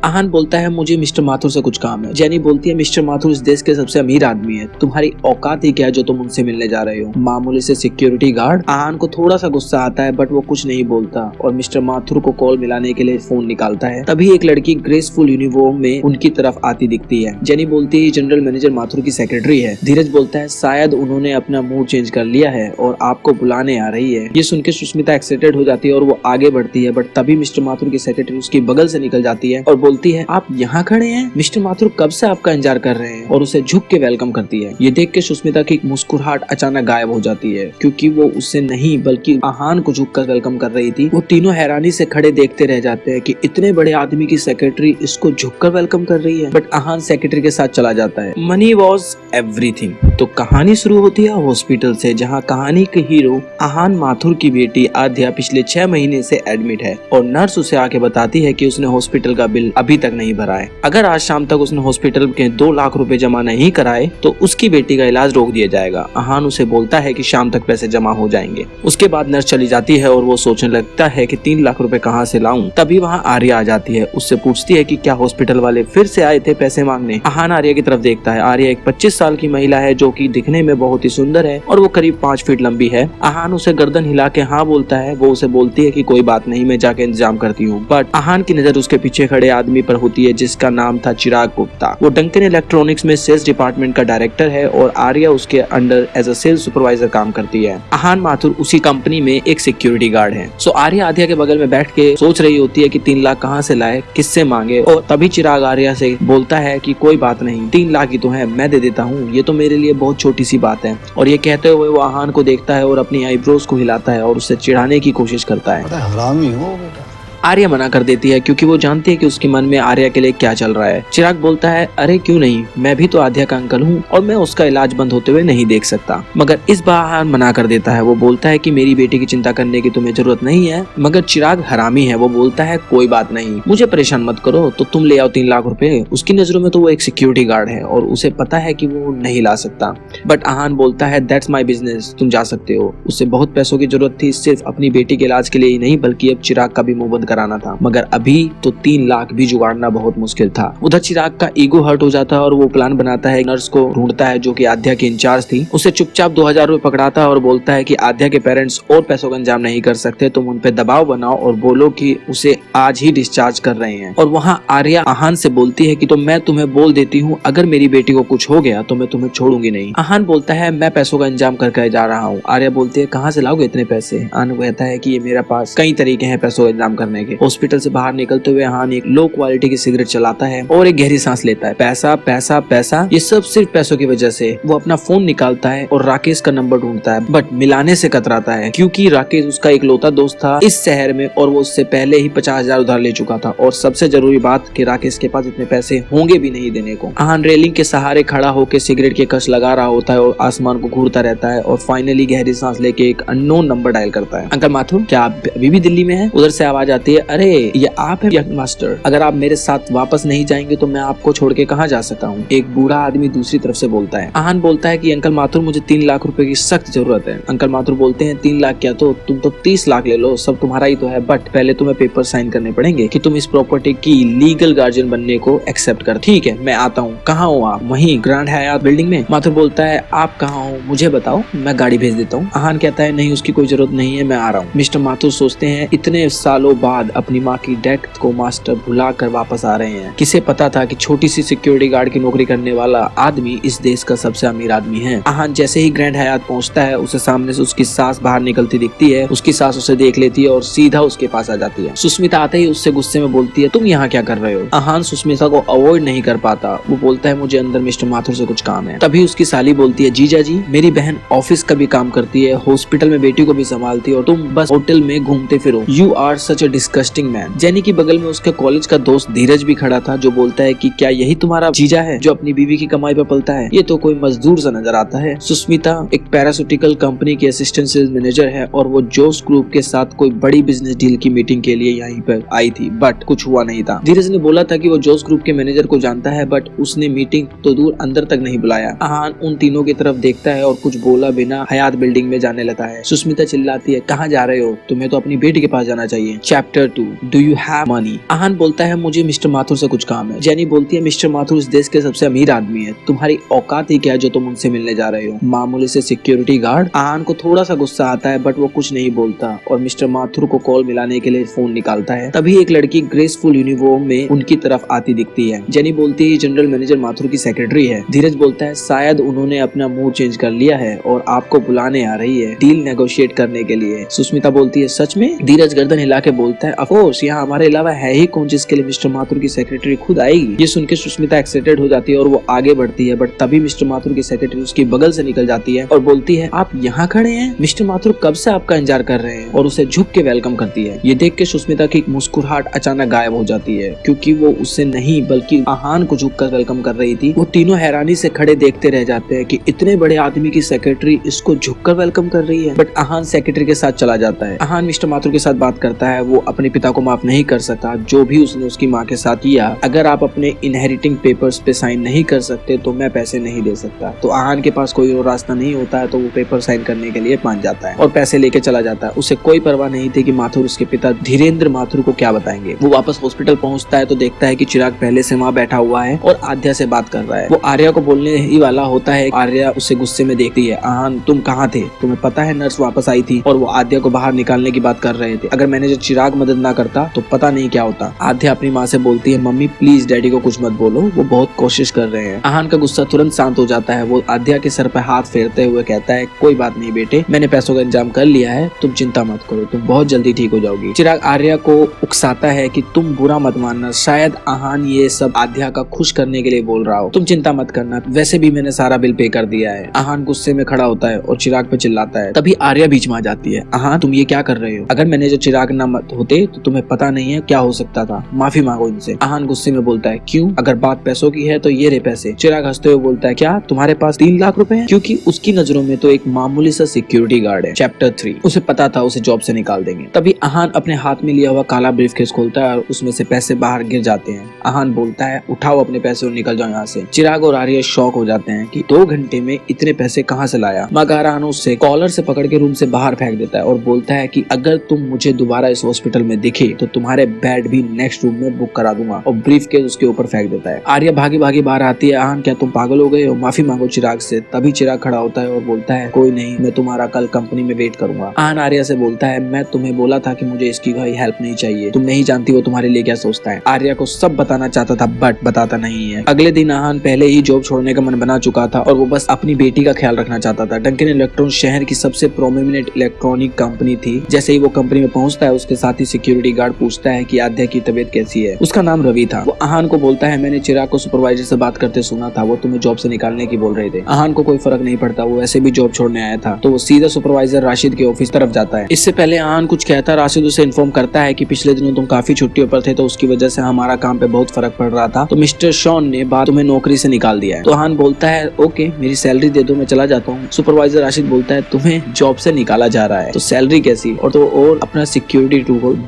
आहान बोलता है मुझे मिस्टर माथुर से कुछ काम है। जेनी बोलती है मिस्टर माथुर इस देश के सबसे अमीर आदमी है, तुम्हारी औकात ही क्या है जो तुम उनसे मिलने जा रहे हो, मामूली से सिक्योरिटी गार्ड। आहान को थोड़ा सा गुस्सा आता है बट वो कुछ नहीं बोलता और मिस्टर माथुर को कॉल मिलाने के लिए फोन निकालता है। तभी एक लड़की ग्रेसफुल यूनिफॉर्म में उनकी तरफ आती दिखती है। जेनी बोलती है जनरल मैनेजर माथुर की सेक्रेटरी है। धीरज बोलता है शायद उन्होंने अपना मूड चेंज कर लिया है और आपको बुलाने आ रही है। ये सुन के सुष्मिता एक्साइटेड हो जाती है और वो आगे बढ़ती है बट तभी मिस्टर माथुर की सेक्रेटरी उसकी बगल से निकल जाती है और बोलती है आप यहाँ खड़े हैं, मिस्टर माथुर कब से आपका इंतजार कर रहे हैं, और उसे झुक के वेलकम करती है। ये देख के सुष्मिता की मुस्कुराहट अचानक गायब हो जाती है क्योंकि वो उससे नहीं बल्कि आहान को झुक कर वेलकम कर रही थी। वो तीनों हैरानी से खड़े देखते रह जाते हैं कि इतने बड़े आदमी की सेक्रेटरी इसको झुककर वेलकम कर रही है। बट आहान सेक्रेटरी के साथ चला जाता है। Money was everything. तो कहानी शुरू होती है हॉस्पिटल से, जहाँ कहानी के हीरो आहान माथुर की बेटी आद्या पिछले 6 महीने से एडमिट है और नर्स उसे आके बताती है कि उसने हॉस्पिटल का बिल अभी तक नहीं भरा है। अगर आज शाम तक उसने हॉस्पिटल के 2 लाख रुपए जमा नहीं कराए तो उसकी बेटी का इलाज रोक दिया जाएगा। आहान उसे बोलता है कि शाम तक पैसे जमा हो जाएंगे। उसके बाद नर्स चली जाती है और वो सोचने लगता है कि 3 लाख रुपए कहाँ से लाऊं। तभी वहाँ आर्या आ जाती है। उससे पूछती है कि क्या हॉस्पिटल वाले फिर से आए थे पैसे मांगने। आहान आर्या की तरफ देखता है। आर्या एक 25 साल की महिला है जो कि दिखने में बहुत ही सुंदर है और वो करीब 5 फीट लंबी है। आहान उसे गर्दन हिला के हाँ बोलता है। वो उसे बोलती है कि कोई बात नहीं, मैं जाके इंतजाम करती हूँ। बट आहान की नजर उसके पीछे खड़े आदमी पर होती है जिसका नाम था चिराग गुप्ता। वो डंकन इलेक्ट्रॉनिक्स में सेल्स डिपार्टमेंट का डायरेक्टर है और आर्या उसके under as a sales supervisor काम करती है। आहान माथुर उसी कंपनी में एक सिक्योरिटी गार्ड है। सो आर्या आद्या के बगल में बैठ के सोच रही होती है कि 3 लाख कहाँ से लाए, किससे मांगे, और तभी चिराग आर्या से बोलता है कि कोई बात नहीं, 3 लाख ही तो है, मैं दे देता हूँ, ये तो मेरे लिए बहुत छोटी सी बात है। और ये कहते हुए वो आहान को देखता है और अपनी आईब्रोज को हिलाता है और उससे चिढ़ाने की कोशिश करता है। हरामी हो बेटा। आर्या मना कर देती है क्योंकि वो जानती है कि उसके मन में आर्या के लिए क्या चल रहा है। चिराग बोलता है अरे क्यों नहीं, मैं भी तो आद्या का अंकल हूँ और मैं उसका इलाज बंद होते हुए नहीं देख सकता। मगर इस बार आहान मना कर देता है। वो बोलता है कि मेरी बेटी की चिंता करने की तुम्हें जरूरत नहीं है। मगर चिराग हरामी है। वो बोलता है कोई बात नहीं, मुझे परेशान मत करो, तो तुम ले आओ 3 लाख रुपए। उसकी नजरों में तो वो एक सिक्योरिटी गार्ड है और उसे पता है कि वो नहीं ला सकता। बट आहान बोलता है दैट्स माई बिजनेस, तुम जा सकते हो। उसे बहुत पैसों की जरूरत थी, सिर्फ अपनी बेटी के इलाज के लिए ही नहीं बल्कि अब चिराग का भी मुंह बंद कराना था। मगर अभी तो 3 लाख भी जुगाड़ना बहुत मुश्किल था। उधर चिराग का ईगो हर्ट हो जाता है और वो प्लान बनाता है, नर्स को ढूंढता है जो कि आद्या की इंचार्ज थी। उसे चुपचाप 2000 रुपए पकड़ाता है और बोलता है कि आद्या के पेरेंट्स और पैसों का इंतजाम नहीं कर सकते, तुम उन पे दबाव बनाओ और बोलो कि उसे आज ही डिस्चार्ज कर रहे हैं। और वहाँ आर्या आहान से बोलती है कि तो मैं तुम्हें बोल देती हूँ अगर मेरी बेटी को कुछ हो गया तो मैं तुम्हें छोड़ूंगी नहीं। आहान बोलता है मैं पैसों का इंतजाम करके जा रहा हूँ। आर्या बोलती है कहाँ से लाओगे इतने पैसे। आहान कहता है कि ये मेरे पास कई तरीके हैं पैसों का इंतजाम करने के। हॉस्पिटल से बाहर निकलते हुए आहान एक लो क्वालिटी की सिगरेट चलाता है और एक गहरी सांस लेता है। पैसा पैसा पैसा, ये सब सिर्फ पैसों की वजह से। वो अपना फोन निकालता है और राकेश का नंबर ढूंढता है बट मिलाने से कतराता है क्योंकि राकेश उसका एक लौता दोस्त था इस शहर में और वो उससे पहले ही 50,000 उधार ले चुका था। और सबसे जरूरी बात कि राकेश के पास इतने पैसे होंगे भी नहीं देने को। आहान रेलिंग के सहारे खड़ा होकर सिगरेट के कश लगा रहा होता है और आसमान को घूरता रहता है और फाइनली गहरी सांस लेके एक अननोन नंबर डायल करता है। अंकल माथुर, क्या आप अभी भी दिल्ली में हैं? उधर से आवाज आती है अरे ये आप है मास्टर, अगर आप मेरे साथ वापस नहीं जाएंगे तो मैं आपको छोड़ के कहाँ जा सकता हूँ। एक बूढ़ा आदमी दूसरी तरफ से बोलता है। आहान बोलता है कि अंकल माथुर मुझे 3 लाख रुपए की सख्त जरूरत है। अंकल माथुर बोलते हैं 3 लाख क्या, तो तुम तो 30 लाख ले लो, सब तुम्हारा ही तो है, बट पहले तुम्हें पेपर साइन करने पड़ेंगे कि तुम इस प्रॉपर्टी की लीगल गार्जियन बनने को एक्सेप्ट कर। ठीक है मैं आता हूँ। कहाँ हो आप? वहीं ग्रैंड हयात बिल्डिंग में। माथुर बोलता है आप कहाँ हो मुझे बताओ, मैं गाड़ी भेज देता हूँ। आहान कहता है नहीं उसकी कोई जरूरत नहीं है, मैं आ रहा हूँ। मिस्टर माथुर सोचते हैं इतने सालों बाद अपनी माँ की डेथ को मास्टर भुला कर वापस आ रहे हैं। किसे पता था कि छोटी सी सिक्योरिटी गार्ड की नौकरी करने वाला आदमी इस देश का सबसे अमीर आदमी है। आहान जैसे ही ग्रैंड हयात पहुंचता है उसे सामने से उसकी सास बाहर निकलती दिखती है। उसकी सास उसे देख लेती है और सीधा उसके पास आ जाती है। सुष्मिता आते ही उससे गुस्से में बोलती है तुम यहाँ क्या कर रहे हो। आहान सुष्मिता को अवॉइड नहीं कर पाता। वो बोलता है मुझे अंदर मिस्टर माथुर से कुछ काम है। तभी उसकी साली बोलती है जीजा जी मेरी बहन ऑफिस का भी काम करती है, हॉस्पिटल में बेटी को भी संभालती है और तुम बस होटल में घूमते फिरो। You are such a disgusting man. Jenny की बगल में उसके कॉलेज का दोस्त धीरज भी खड़ा था जो बोलता है कि क्या यही तुम्हारा जीजा है जो अपनी बीवी की कमाई पर पलता है? ये तो कोई मजदूर सा नजर आता है। सुष्मिता एक पैरासूटिकल कंपनी की असिस्टेंट सेल्स मैनेजर है और वो जोस ग्रुप के साथ कोई बड़ी बिजनेस डील की मीटिंग के लिए यहीं पर आई थी बट कुछ हुआ नहीं था। धीरज ने बोला था कि वो जोस ग्रुप के मैनेजर को जानता है बट उसने मीटिंग तो दूर अंदर तक नहीं बुलाया। आहान उन तीनों की तरफ देखता है और कुछ बोला बिना हयात बिल्डिंग में जाने लगा है। सुष्मिता चिल्लाती है कहाँ जा रहे हो, तुम्हें तो अपनी बेटी के पास जाना चाहिए। Chapter chapter 2 do you have money. Ahaan बोलता है मुझे मिस्टर माथुर से कुछ काम है। जेनी बोलती है मिस्टर माथुर इस देश के सबसे अमीर आदमी है, तुम्हारी औकात ही क्या है जो तुम उनसे मिलने जा रहे हो, मामूली से सिक्योरिटी गार्ड। आहान को थोड़ा सा गुस्सा आता है बट वो कुछ नहीं बोलता और मिस्टर माथुर को कॉल मिलाने के लिए फोन निकालता है। तभी एक लड़की ग्रेसफुल यूनिफॉर्म में उनकी तरफ आती दिखती है। जेनी बोलती है जनरल मैनेजर माथुर की सेक्रेटरी है। धीरज बोलता है शायद उन्होंने अपना मूड चेंज कर लिया है और आपको बुलाने आ रही है डील नेगोशिएट करने के लिए। सुष्मिता बोलती है सच में। धीरज गर्दन हिला के बोलता है ऑफ कोर्स, यहाँ हमारे अलावा है ही कौन जिसके लिए मिस्टर माथुर की सेक्रेटरी खुद आएगी। ये सुन के सुष्मिता एक्साइटेड हो जाती है और वो आगे बढ़ती है बट तभी मिस्टर माथुर की सेक्रेटरी उसकी बगल से निकल जाती है और बोलती है आप यहाँ खड़े हैं, मिस्टर माथुर कब से आपका इंतजार कर रहे हैं, और उसे झुक के वेलकम करती है। ये देख के सुष्मिता की मुस्कुराहट अचानक गायब हो जाती है क्योंकि वो उससे नहीं बल्कि आहान को झुक कर वेलकम कर रही थी। वो तीनों हैरानी से खड़े देखते रह जाते हैं कि इतने बड़े आदमी की सेक्रेटरी इसको झुककर वेलकम कर रही है। बट आहान सेक्रेटरी के साथ चला जाता है। आहान मिस्टर माथुर के साथ बात करता है, वो अपने पिता को माफ नहीं कर सकता जो भी उसने उसकी माँ के साथ किया। अगर आप अपने इनहेरिटिंग पेपर्स पे साइन नहीं कर सकते तो मैं पैसे नहीं दे सकता। तो आहान के पास कोई और रास्ता नहीं होता है तो वो पेपर साइन करने के लिए मान जाता है और पैसे लेके चला जाता है। उसे कोई परवाह नहीं थी कि माथुर उसके पिता धीरेन्द्र माथुर को क्या बताएंगे। वो वापस हॉस्पिटल पहुंचता है तो देखता है कि चिराग पहले से वहाँ बैठा हुआ है और आद्या से बात कर रहा है। वो आर्या को बोलने ही वाला होता है। आर्या उसे गुस्से में देखती है, आहान तुम कहाँ थे, तुम्हें पता है नर्स वापस आई थी और वो आद्या को बाहर निकालने की बात कर रहे थे। अगर मैनेजर चिराग मदद ना करता तो पता नहीं क्या होता। आद्या अपनी माँ से बोलती है मम्मी प्लीज डैडी को कुछ मत बोलो, वो बहुत कोशिश कर रहे हैं। आहान का गुस्सा तुरंत शांत हो जाता है। वो आद्या के सर पर हाथ फेरते हुए कहता है कोई बात नहीं बेटे, मैंने पैसों का इंतजाम कर लिया है, तुम चिंता मत करो, तुम बहुत जल्दी ठीक हो जाओगी। चिराग आर्या को उकसाता है कि तुम बुरा मत मानना, शायद आहान ये सब आद्या का खुश करने के लिए बोल रहा हो, तुम चिंता मत करना, वैसे भी मैंने सारा बिल पे कर दिया है। आहान गुस्से में खड़ा होता है और चिराग पे चिल्लाता है। तभी आर्या बीच में आ जाती है, आहान तुम ये क्या कर रहे हो, अगर मैनेजर चिराग ना मत होते तो तुम्हें पता नहीं है क्या हो सकता था, माफी मांगो इनसे। आहान गुस्से में बोलता है क्यों, अगर बात पैसों की है तो ये रहे पैसे। चिराग हंसते हुए बोलता है क्या तुम्हारे पास 3 लाख रुपए हैं, क्योंकि उसकी नजरों में तो एक मामूली सा सिक्योरिटी गार्ड है। चैप्टर 3 उसे पता था उसे जॉब से निकाल देंगे। तभी आहान अपने हाथ में लिया हुआ काला ब्रीफकेस खोलता है और उसमें से पैसे बाहर गिर जाते हैं। आहान बोलता है उठाओ अपने पैसे और निकल जाओ यहाँ से। चिराग और आर्या शॉक हो जाते हैं कि 2 घंटे में इतने पैसे कहाँ से लाया। मगर आहान उसे कॉलर से पकड़ के रूम से बाहर फेंक देता है और बोलता है कि अगर तुम मुझे दोबारा इस हॉस्पिटल में दिखे तो तुम्हारे बेड भी नेक्स्ट रूम में बुक करा दूंगा, और ब्रीफकेस उसके ऊपर फेंक देता है। आर्या भागी भागी बाहर आती है, आहान क्या तुम पागल हो गए हो, माफी मांगो चिराग से। तभी चिराग खड़ा होता है और बोलता है कोई नहीं, मैं तुम्हारा कल कंपनी में वेट करूंगा। आहान आर्या से बोलता है मैं तुम्हें बोला था कि मुझे इसकी कोई हेल्प नहीं चाहिए, तुम नहीं जानती वो तुम्हारे लिए क्या सोचता है। आर्या को सब बताना चाहता था बट बताता नहीं है। अगले दिन आहान पहले ही जॉब छोड़ने का मन बना चुका था और वो बस अपनी बेटी का ख्याल रखना चाहता था। डंकन इलेक्ट्रॉन शहर की सबसे प्रोमिनेंट इलेक्ट्रॉनिक कंपनी थी। जैसे ही वो कंपनी में पहुंचता है उसके साथ ही सिक्योरिटी गार्ड पूछता है कि आद्या की तबीयत कैसी है। उसका नाम रवि था। वो आहान को बोलता है मैंने चिराग को सुपरवाइजर से बात करते सुना था, वो तुम्हें जॉब से निकालने की बोल रहे थे। आहान को कोई फर्क नहीं पड़ता, वो ऐसे भी जॉब छोड़ने आया था। तो वो सीधा सुपरवाइजर राशिद के ऑफिस तरफ जाता है। इससे पहले आहान कुछ कहता, राशिद उसे इन्फॉर्म करता है कि पिछले दिनों तुम काफी छुट्टियों पर थे तो उसकी वजह से हमारा काम पे बहुत फर्क पड़ रहा था, तो मिस्टर शॉन ने बात तुम्हें नौकरी से निकाल दिया है। तो आहान बोलता है ओके मेरी सैलरी दे दो, मैं चला जाता हूँ। सुपरवाइजर राशिद बोलता है तुम्हें जॉब से निकाला जा रहा है तो सैलरी कैसी, और तो और अपना सिक्योरिटी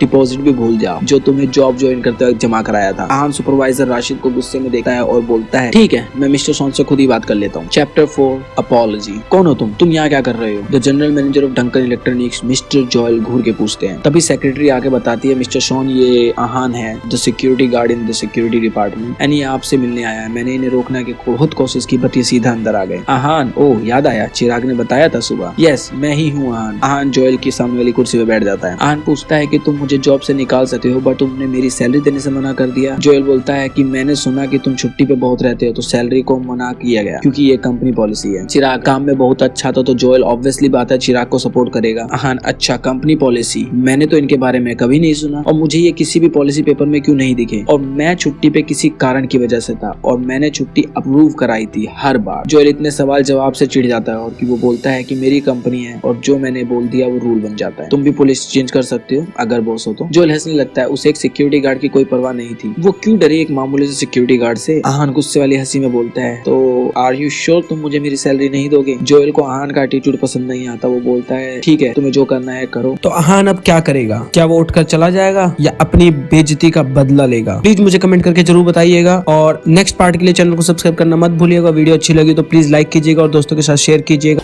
डिपॉजिट भी भूल जाओ जो तुम्हें जॉब ज्वाइन करते वक्त जमा कराया था। आहान सुपरवाइजर राशिद को गुस्से में देखता है और बोलता है ठीक है मैं मिस्टर शॉन से खुद ही बात कर लेता हूँ। Chapter 4 apology. कौन हो तुम यहाँ क्या कर रहे हो। The general manager of Duncan electronics mister Joel घूर के पूछते हैं। तभी सेक्रेटरी आके बताती है मिस्टर शॉन ये आहान है, the security guard in the security department, and ये आपसे मिलने आया है। मैंने इन्हें रोकने की बहुत कोशिश की बट ये सीधा अंदर आ गए। आहान ओह याद आया, चिराग ने बताया था सुबह। यस मैं ही हूँ आहान। आहान जॉयल की सामने वाली कुर्सी पे बैठ जाता है। आहान पूछता है कि तुम मुझे जॉब से निकाल सकते हो बट तुमने मेरी सैलरी देने से मना कर दिया। जॉयल बोलता है कि मैंने सुना कि तुम छुट्टी पे बहुत रहते हो तो सैलरी को मना किया गया क्योंकि ये कंपनी पॉलिसी है। चिराग काम में बहुत अच्छा था तो जॉयल ऑब्वियसली बात है चिराग को सपोर्ट करेगा। आहान अच्छा कंपनी पॉलिसी, मैंने तो इनके बारे में कभी नहीं सुना और मुझे ये किसी भी पॉलिसी पेपर में क्यों नहीं दिखे, और मैं छुट्टी पे किसी कारण की वजह से था और मैंने छुट्टी अप्रूव कराई थी हर बार। जॉयल इतने सवाल जवाब से चिढ़ जाता है और कि वो बोलता है कि मेरी कंपनी है और जो मैंने बोल दिया वो रूल बन जाता है, तुम भी पॉलिसी चेंज कर सकते हो अगर बॉस हो तो। जॉयल हंसने लगता है, उसे एक सिक्योरिटी गार्ड की कोई परवाह नहीं थी, वो क्यों डरे एक मामूली से सिक्योरिटी गार्ड से। आहान गुस्से वाली हंसी में बोलता है तो आर यू श्योर तुम मुझे मेरी सैलरी नहीं दोगे। जॉयल को आहान का एटीट्यूड पसंद नहीं आता, वो बोलता है ठीक है तुम्हें जो करना है करो। तो आहान अब क्या करेगा, क्या वो उठकर चला जाएगा या अपनी बेइज्जती का बदला लेगा। प्लीज मुझे कमेंट करके जरूर बताइएगा और नेक्स्ट पार्ट के लिए चैनल को सब्सक्राइब करना मत भूलिएगा। वीडियो अच्छी लगी तो प्लीज लाइक कीजिएगा और दोस्तों के साथ शेयर कीजिएगा।